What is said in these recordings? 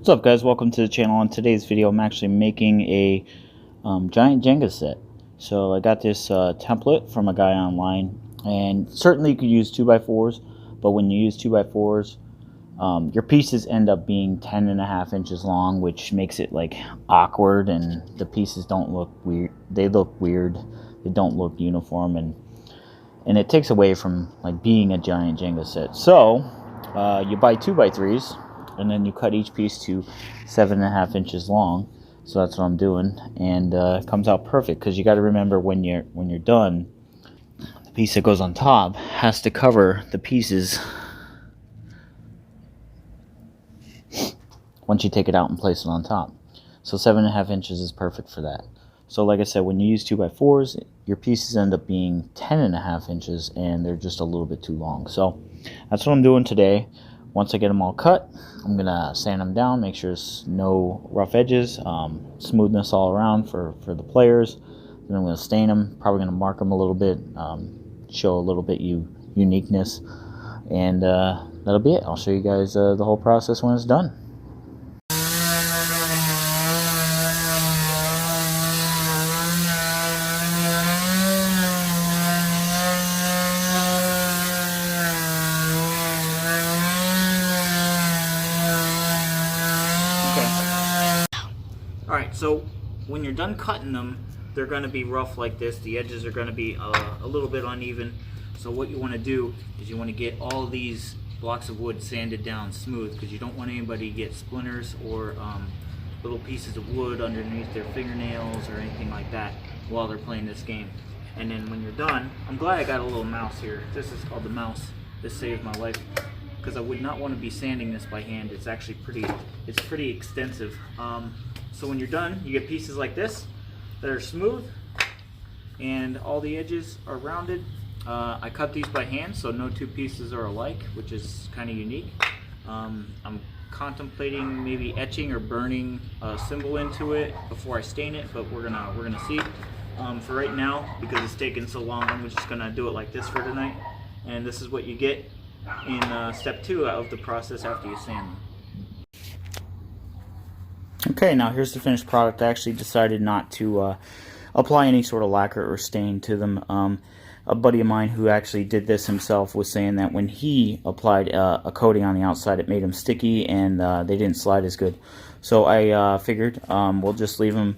What's up, guys? Welcome to the channel. On today's video I'm actually making a giant Jenga set. So I got this template from a guy online, and certainly you could use 2x4s, but when you use 2x4s your pieces end up being 10.5 inches long, which makes it like awkward, and the pieces don't look weird. They look weird. They don't look uniform, and it takes away from like being a giant Jenga set. So you buy 2x3s, and then you cut each piece to 7.5 inches long. So that's what I'm doing, and it comes out perfect, because you got to remember when you're done, the piece that goes on top has to cover the pieces once you take it out and place it on top. So 7.5 inches is perfect for that. So like I said, when you use 2x4s, your pieces end up being 10.5 inches, and they're just a little bit too long. So that's what I'm doing today. Once I get them all cut, I'm gonna sand them down, make sure there's no rough edges, smoothness all around for the players. Then I'm gonna stain them, probably gonna mark them a little bit, show a little bit uniqueness, and that'll be it. I'll show you guys the whole process when it's done. Alright, so when you're done cutting them, they're going to be rough like this. The edges are going to be a little bit uneven. So what you want to do is you want to get all these blocks of wood sanded down smooth, because you don't want anybody to get splinters or little pieces of wood underneath their fingernails or anything like that while they're playing this game. And then when you're done, I'm glad I got a little mouse here. This is called the mouse. This saved my life, because I would not want to be sanding this by hand. It's actually pretty extensive. So when you're done, you get pieces like this that are smooth and all the edges are rounded. I cut these by hand, so no two pieces are alike, which is kind of unique. I'm contemplating maybe etching or burning a symbol into it before I stain it, but we're gonna see. For right now, because it's taken so long, I'm just gonna do it like this for tonight. And this is what you get in step 2 of the process after you sand them. Okay, now here's the finished product. I actually decided not to apply any sort of lacquer or stain to them. A buddy of mine who actually did this himself was saying that when he applied a coating on the outside, it made them sticky, and they didn't slide as good. So I figured we'll just leave them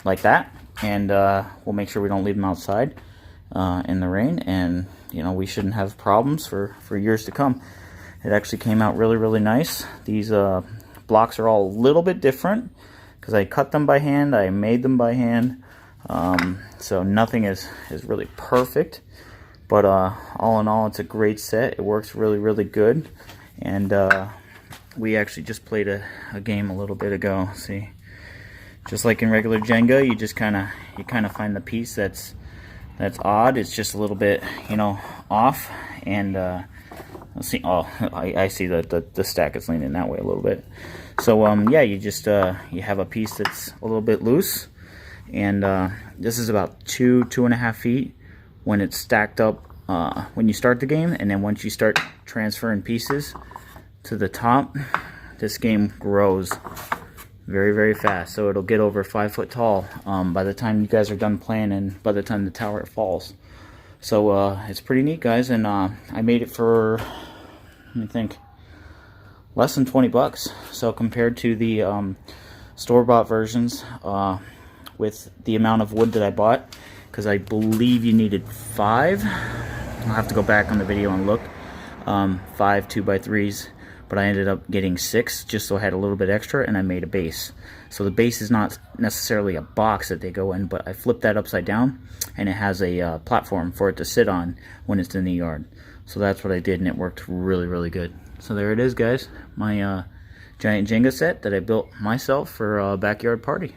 like that, and we'll make sure we don't leave them outside in the rain, and you know, we shouldn't have problems for years to come. It actually came out really nice. These blocks are all a little bit different because I cut them by hand, I made them by hand, so nothing is really perfect, but all in all, it's a great set. It works really good, and we actually just played a game a little bit ago. See, just like in regular Jenga, you just kind of find the piece that's odd. It's just a little bit, you know, off, and let's see. Oh, I see that the stack is leaning that way a little bit. So yeah, you just you have a piece that's a little bit loose, and this is about 2.5 feet when it's stacked up when you start the game, and then once you start transferring pieces to the top, this game grows very fast. So it'll get over 5 foot tall by the time you guys are done playing, and by the time the tower falls. So it's pretty neat, guys, and I made it for, let me think, less than 20 bucks. So compared to the store-bought versions, with the amount of wood that I bought, because I believe you needed 5. I'll have to go back on the video and look. 5 2x3s, but I ended up getting 6 just so I had a little bit extra, and I made a base. So the base is not necessarily a box that they go in, but I flipped that upside down, and it has a platform for it to sit on when it's in the yard. So that's what I did, and it worked really good. So there it is, guys, my giant Jenga set that I built myself for a backyard party.